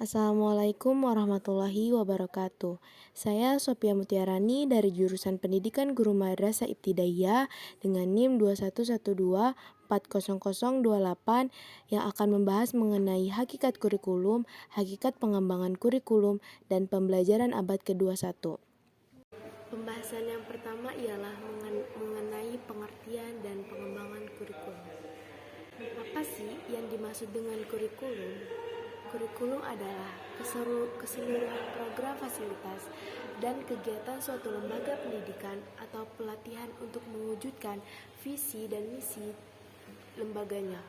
Assalamualaikum warahmatullahi wabarakatuh. Saya Sophia Mutiarani dari jurusan Pendidikan Guru Madrasah Ibtidaiyah dengan NIM 2112400028 yang akan membahas mengenai hakikat kurikulum, hakikat pengembangan kurikulum, dan pembelajaran abad ke-21. Pembahasan yang pertama ialah mengenai pengertian dan pengembangan kurikulum. Apa sih yang dimaksud dengan kurikulum? Kurikulum adalah keseluruhan program fasilitas dan kegiatan suatu lembaga pendidikan atau pelatihan untuk mewujudkan visi dan misi lembaganya.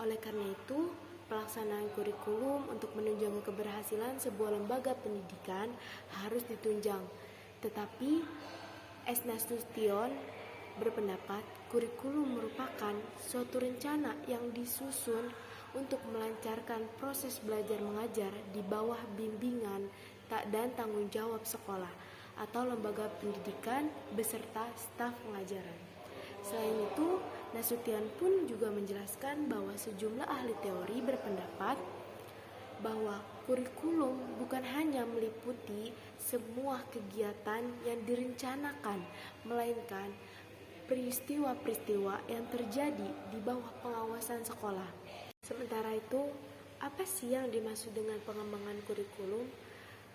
Oleh karena itu, pelaksanaan kurikulum untuk menunjang keberhasilan sebuah lembaga pendidikan harus ditunjang. Tetapi, S. Nasution berpendapat kurikulum merupakan suatu rencana yang disusun untuk melancarkan proses belajar mengajar di bawah bimbingan dan tanggung jawab sekolah atau lembaga pendidikan beserta staf pengajaran. Selain itu, Nasution pun juga menjelaskan bahwa sejumlah ahli teori berpendapat bahwa kurikulum bukan hanya meliputi semua kegiatan yang direncanakan, melainkan peristiwa-peristiwa yang terjadi di bawah pengawasan sekolah. Sementara itu, apa sih yang dimaksud dengan pengembangan kurikulum?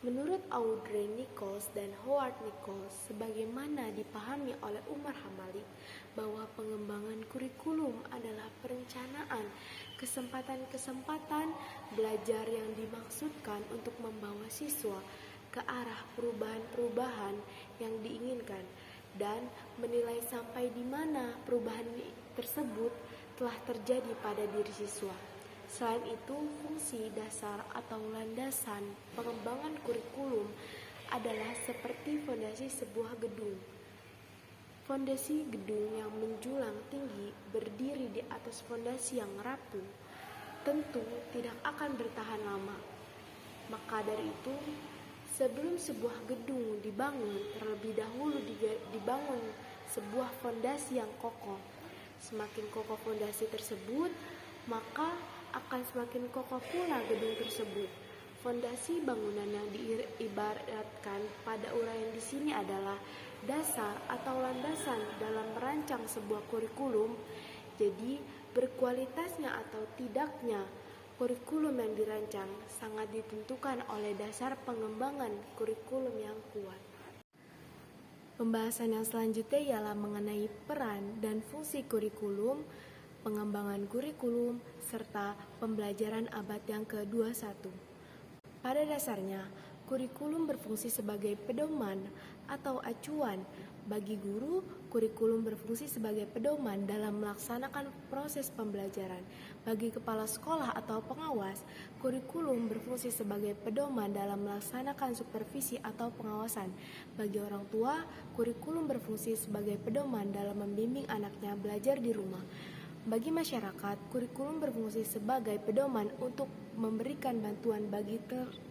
Menurut Audrey Nichols dan Howard Nichols, sebagaimana dipahami oleh Umar Hamali, bahwa pengembangan kurikulum adalah perencanaan kesempatan-kesempatan belajar yang dimaksudkan untuk membawa siswa ke arah perubahan-perubahan yang diinginkan dan menilai sampai di mana perubahan tersebut telah terjadi pada diri siswa. Selain itu, fungsi dasar atau landasan pengembangan kurikulum adalah seperti fondasi sebuah gedung. Fondasi gedung yang menjulang tinggi berdiri di atas fondasi yang rapuh tentu tidak akan bertahan lama. Maka dari itu, sebelum sebuah gedung dibangun, terlebih dahulu dibangun sebuah fondasi yang kokoh. Semakin kokoh fondasi tersebut, maka akan semakin kokoh pula gedung tersebut. Fondasi bangunan yang diibaratkan pada uraian di sini adalah dasar atau landasan dalam merancang sebuah kurikulum. Jadi, berkualitasnya atau tidaknya kurikulum yang dirancang sangat ditentukan oleh dasar pengembangan kurikulum yang kuat. Pembahasan yang selanjutnya ialah mengenai peran dan fungsi kurikulum, pengembangan kurikulum, serta pembelajaran abad yang ke-21. Pada dasarnya, kurikulum berfungsi sebagai pedoman atau acuan bagi guru. Kurikulum berfungsi sebagai pedoman dalam melaksanakan proses pembelajaran. Bagi kepala sekolah atau pengawas, kurikulum berfungsi sebagai pedoman dalam melaksanakan supervisi atau pengawasan. Bagi orang tua, kurikulum berfungsi sebagai pedoman dalam membimbing anaknya belajar di rumah. Bagi masyarakat, kurikulum berfungsi sebagai pedoman untuk memberikan bantuan bagi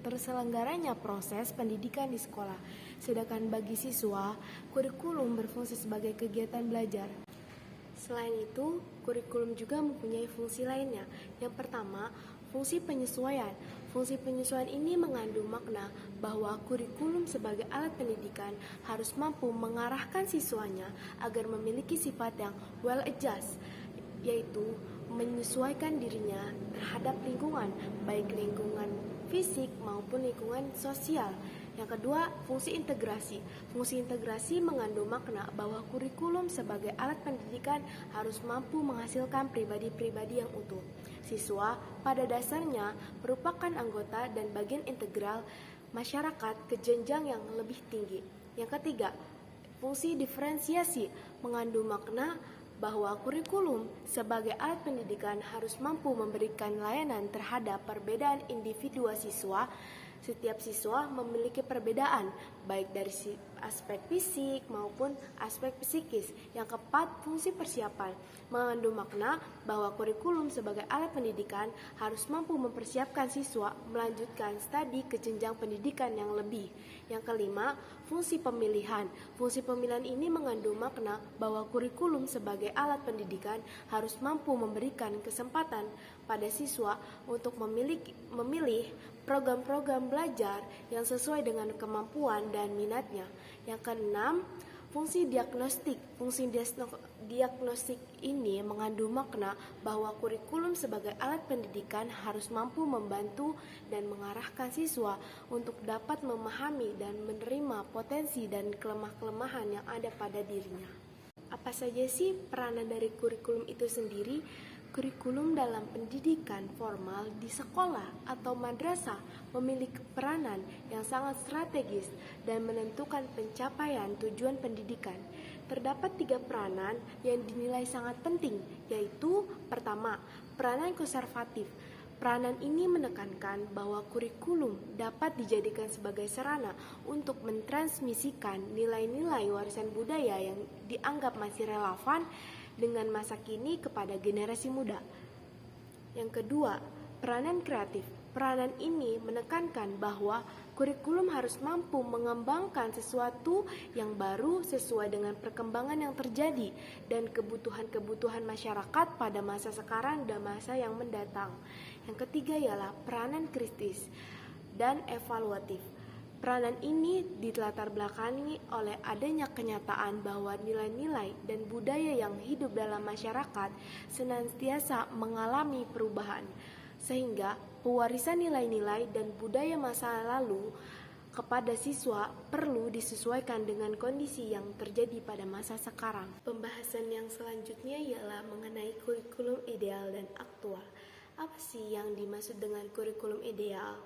terselenggaranya proses pendidikan di sekolah. Sedangkan bagi siswa, kurikulum berfungsi sebagai kegiatan belajar. Selain itu, kurikulum juga mempunyai fungsi lainnya. Yang pertama, fungsi penyesuaian. Fungsi penyesuaian ini mengandung makna bahwa kurikulum sebagai alat pendidikan harus mampu mengarahkan siswanya agar memiliki sifat yang well adjust, yaitu menyesuaikan dirinya terhadap lingkungan, baik lingkungan fisik maupun lingkungan sosial. Yang kedua, fungsi integrasi. Fungsi integrasi mengandung makna bahwa kurikulum sebagai alat pendidikan harus mampu menghasilkan pribadi-pribadi yang utuh. Siswa pada dasarnya merupakan anggota dan bagian integral masyarakat ke jenjang yang lebih tinggi. Yang ketiga, fungsi diferensiasi mengandung makna bahwa kurikulum sebagai alat pendidikan harus mampu memberikan layanan terhadap perbedaan individu siswa. Setiap siswa memiliki perbedaan, baik dari aspek fisik maupun aspek psikis. Yang keempat, fungsi persiapan mengandung makna bahwa kurikulum sebagai alat pendidikan harus mampu mempersiapkan siswa melanjutkan studi ke jenjang pendidikan yang lebih. Yang kelima, fungsi pemilihan. Fungsi pemilihan ini mengandung makna bahwa kurikulum sebagai alat pendidikan harus mampu memberikan kesempatan pada siswa untuk memilih program-program belajar yang sesuai dengan kemampuan dan minatnya. Yang keenam, fungsi diagnostik. Fungsi diagnostik ini mengandung makna bahwa kurikulum sebagai alat pendidikan harus mampu membantu dan mengarahkan siswa untuk dapat memahami dan menerima potensi dan kelemahan yang ada pada dirinya. Apa saja sih peranan dari kurikulum itu sendiri? Kurikulum dalam pendidikan formal di sekolah atau madrasah memiliki peranan yang sangat strategis dan menentukan pencapaian tujuan pendidikan. Terdapat 3 peranan yang dinilai sangat penting, yaitu pertama, peranan konservatif. Peranan ini menekankan bahwa kurikulum dapat dijadikan sebagai sarana untuk mentransmisikan nilai-nilai warisan budaya yang dianggap masih relevan dengan masa kini kepada generasi muda. Yang kedua, peranan kreatif. Peranan ini menekankan bahwa kurikulum harus mampu mengembangkan sesuatu yang baru sesuai dengan perkembangan yang terjadi dan kebutuhan-kebutuhan masyarakat pada masa sekarang dan masa yang mendatang. Yang ketiga ialah peranan kritis dan evaluatif. Peranan ini dilatar belakangi oleh adanya kenyataan bahwa nilai-nilai dan budaya yang hidup dalam masyarakat senantiasa mengalami perubahan, sehingga pewarisan nilai-nilai dan budaya masa lalu kepada siswa perlu disesuaikan dengan kondisi yang terjadi pada masa sekarang. Pembahasan yang selanjutnya ialah mengenai kurikulum ideal dan aktual. Apa sih yang dimaksud dengan kurikulum ideal?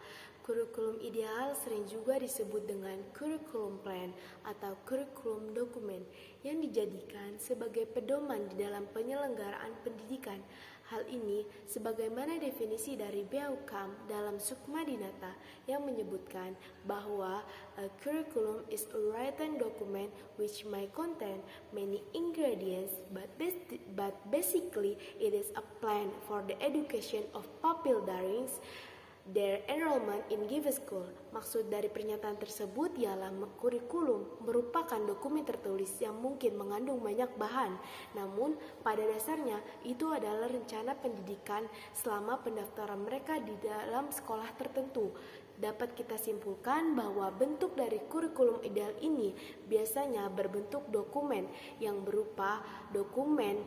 Kurikulum ideal sering juga disebut dengan curriculum plan atau kurikulum dokumen yang dijadikan sebagai pedoman di dalam penyelenggaraan pendidikan. Hal ini sebagaimana definisi dari BEAUKAM dalam Sukma Dinata yang menyebutkan bahwa a curriculum is a written document which may contain many ingredients but basically it is a plan for the education of pupil during their enrollment in given school. Maksud dari pernyataan tersebut ialah kurikulum merupakan dokumen tertulis yang mungkin mengandung banyak bahan, namun pada dasarnya itu adalah rencana pendidikan selama pendaftaran mereka di dalam sekolah tertentu. Dapat kita simpulkan bahwa bentuk dari kurikulum ideal ini biasanya berbentuk dokumen yang berupa dokumen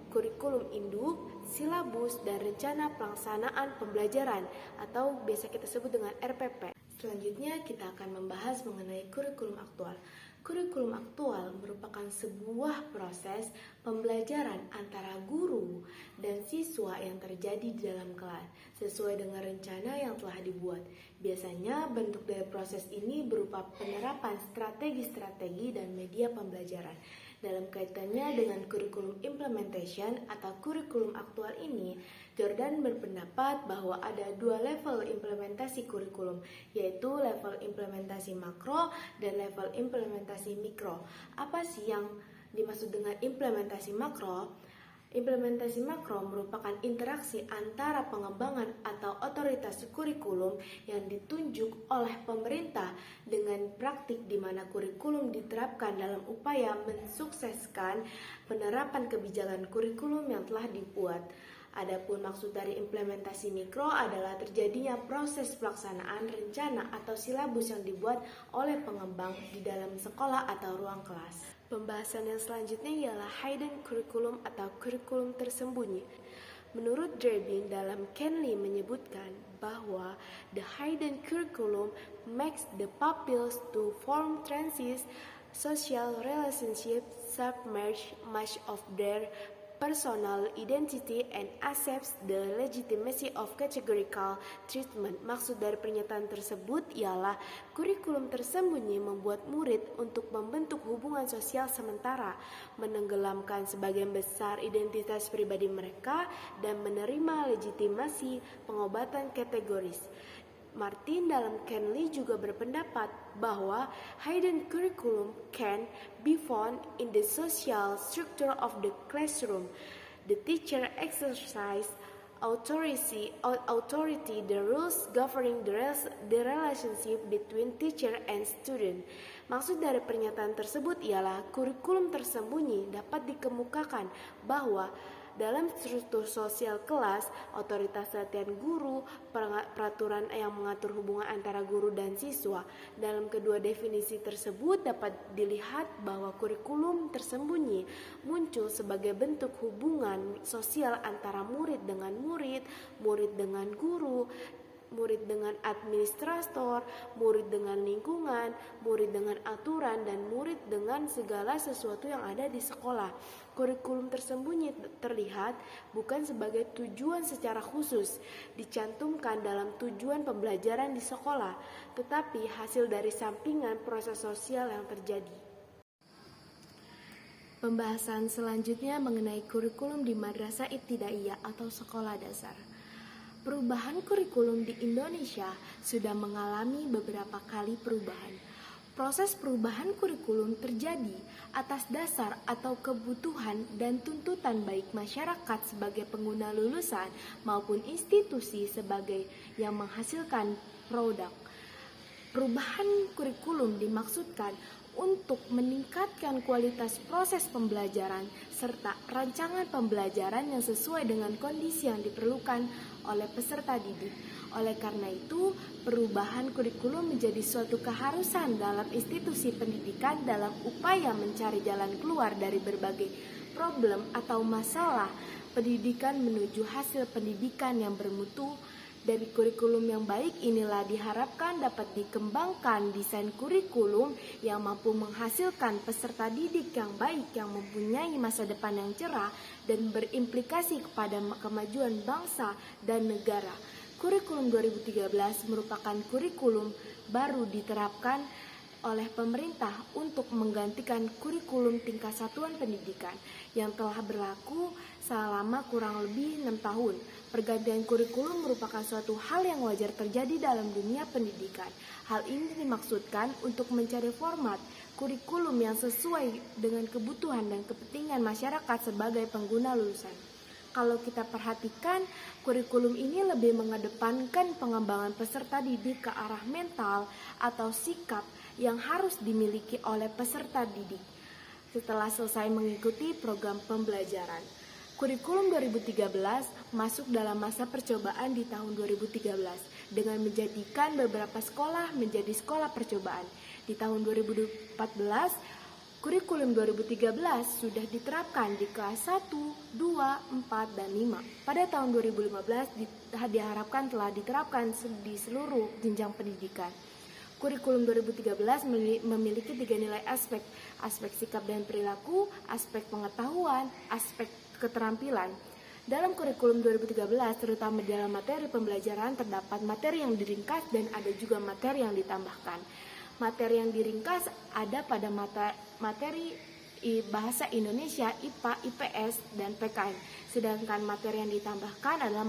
kurikulum induk, silabus, dan rencana pelaksanaan pembelajaran atau biasa kita sebut dengan RPP. Selanjutnya kita akan membahas mengenai kurikulum aktual. Kurikulum aktual merupakan sebuah proses pembelajaran antara guru dan siswa yang terjadi di dalam kelas sesuai dengan rencana yang telah dibuat. Biasanya bentuk dari proses ini berupa penerapan strategi-strategi dan media pembelajaran. Dalam kaitannya dengan kurikulum implementation atau kurikulum aktual ini, Jordan berpendapat bahwa ada 2 level implementasi kurikulum, yaitu level implementasi makro dan level implementasi mikro. Apa sih yang dimaksud dengan implementasi makro? Implementasi makro merupakan interaksi antara pengembangan atau otoritas kurikulum yang ditunjuk oleh pemerintah dengan praktik di mana kurikulum diterapkan dalam upaya mensukseskan penerapan kebijakan kurikulum yang telah dibuat. Adapun maksud dari implementasi mikro adalah terjadinya proses pelaksanaan rencana atau silabus yang dibuat oleh pengembang di dalam sekolah atau ruang kelas. Pembahasan yang selanjutnya ialah hidden curriculum atau kurikulum tersembunyi. Menurut Durbin dalam Kenley menyebutkan bahwa the hidden curriculum makes the pupils to form transit social relationships, submerge much of their personal identity and accepts the legitimacy of categorical treatment. Maksud dari pernyataan tersebut ialah kurikulum tersembunyi membuat murid untuk membentuk hubungan sosial sementara, menenggelamkan sebagian besar identitas pribadi mereka, dan menerima legitimasi pengobatan kategoris. Martin dalam Kenley juga berpendapat bahwa hidden curriculum can be found in the social structure of the classroom. The teacher exercise authority, the rules governing the relationship between teacher and student. Maksud dari pernyataan tersebut ialah kurikulum tersembunyi dapat dikemukakan bahwa dalam struktur sosial kelas, otoritas latihan guru, peraturan yang mengatur hubungan antara guru dan siswa. Dalam kedua definisi tersebut dapat dilihat bahwa kurikulum tersembunyi muncul sebagai bentuk hubungan sosial antara murid dengan murid, murid dengan guru, murid dengan administrator, murid dengan lingkungan, murid dengan aturan, dan murid dengan segala sesuatu yang ada di sekolah. Kurikulum tersembunyi terlihat bukan sebagai tujuan secara khusus dicantumkan dalam tujuan pembelajaran di sekolah, tetapi hasil dari sampingan proses sosial yang terjadi. Pembahasan selanjutnya mengenai kurikulum di madrasah ibtidaiyah atau sekolah dasar. Perubahan kurikulum di Indonesia sudah mengalami beberapa kali perubahan. Proses perubahan kurikulum terjadi atas dasar atau kebutuhan dan tuntutan baik masyarakat sebagai pengguna lulusan maupun institusi sebagai yang menghasilkan produk. Perubahan kurikulum dimaksudkan untuk meningkatkan kualitas proses pembelajaran serta rancangan pembelajaran yang sesuai dengan kondisi yang diperlukan oleh peserta didik. Oleh karena itu, perubahan kurikulum menjadi suatu keharusan dalam institusi pendidikan dalam upaya mencari jalan keluar dari berbagai problem atau masalah pendidikan menuju hasil pendidikan yang bermutu. Dari kurikulum yang baik inilah diharapkan dapat dikembangkan desain kurikulum yang mampu menghasilkan peserta didik yang baik yang mempunyai masa depan yang cerah dan berimplikasi kepada kemajuan bangsa dan negara. Kurikulum 2013 merupakan kurikulum baru diterapkan oleh pemerintah untuk menggantikan kurikulum tingkat satuan pendidikan yang telah berlaku selama kurang lebih 6 tahun. Pergantian kurikulum merupakan suatu hal yang wajar terjadi dalam dunia pendidikan. Hal ini dimaksudkan untuk mencari format kurikulum yang sesuai dengan kebutuhan dan kepentingan masyarakat sebagai pengguna lulusan. Kalau kita perhatikan, kurikulum ini lebih mengedepankan pengembangan peserta didik ke arah mental atau sikap yang harus dimiliki oleh peserta didik setelah selesai mengikuti program pembelajaran. Kurikulum 2013 masuk dalam masa percobaan di tahun 2013 dengan menjadikan beberapa sekolah menjadi sekolah percobaan. Di tahun 2014, kurikulum 2013 sudah diterapkan di kelas 1, 2, 4, dan 5. Pada tahun 2015 diharapkan telah diterapkan di seluruh jenjang pendidikan. Kurikulum 2013 memiliki 3 nilai aspek sikap dan perilaku, aspek pengetahuan, aspek keterampilan. Dalam kurikulum 2013, terutama dalam materi pembelajaran, terdapat materi yang diringkas dan ada juga materi yang ditambahkan. Materi yang diringkas ada pada materi bahasa Indonesia, IPA, IPS, dan PKN. Sedangkan materi yang ditambahkan adalah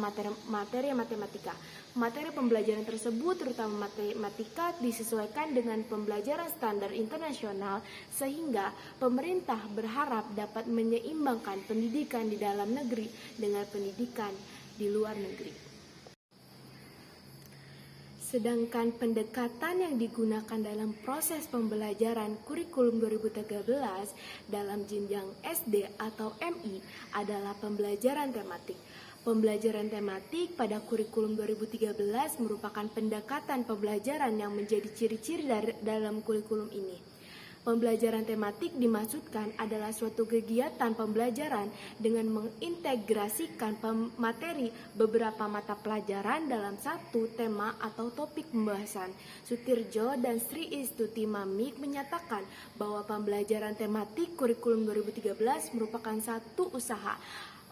materi matematika. Materi pembelajaran tersebut, terutama matematika, disesuaikan dengan pembelajaran standar internasional sehingga pemerintah berharap dapat menyeimbangkan pendidikan di dalam negeri dengan pendidikan di luar negeri. Sedangkan pendekatan yang digunakan dalam proses pembelajaran kurikulum 2013 dalam jenjang SD atau MI adalah pembelajaran tematik. Pembelajaran tematik pada kurikulum 2013 merupakan pendekatan pembelajaran yang menjadi ciri-ciri dalam kurikulum ini. Pembelajaran tematik dimaksudkan adalah suatu kegiatan pembelajaran dengan mengintegrasikan materi beberapa mata pelajaran dalam satu tema atau topik pembahasan. Sutirjo dan Sri Istuti Mamik menyatakan bahwa pembelajaran tematik kurikulum 2013 merupakan satu usaha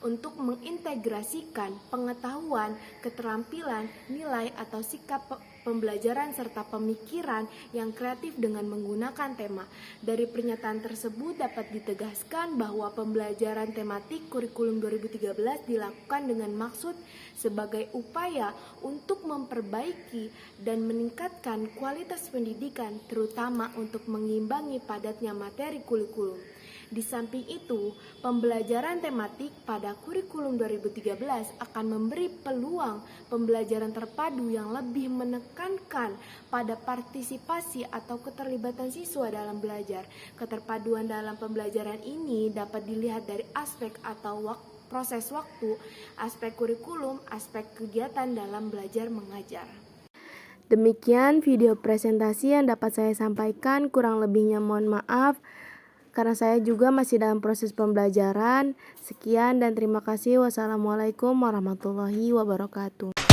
untuk mengintegrasikan pengetahuan, keterampilan, nilai atau sikap pembelajaran serta pemikiran yang kreatif dengan menggunakan tema. Dari pernyataan tersebut dapat ditegaskan bahwa pembelajaran tematik kurikulum 2013 dilakukan dengan maksud sebagai upaya untuk memperbaiki dan meningkatkan kualitas pendidikan, terutama untuk mengimbangi padatnya materi kurikulum. Di samping itu, pembelajaran tematik pada kurikulum 2013 akan memberi peluang pembelajaran terpadu yang lebih menekankan pada partisipasi atau keterlibatan siswa dalam belajar. Keterpaduan dalam pembelajaran ini dapat dilihat dari aspek atau proses waktu, aspek kurikulum, aspek kegiatan dalam belajar mengajar. Demikian video presentasi yang dapat saya sampaikan, kurang lebihnya mohon maaf. Karena saya juga masih dalam proses pembelajaran. Sekian dan terima kasih. Wassalamualaikum warahmatullahi wabarakatuh.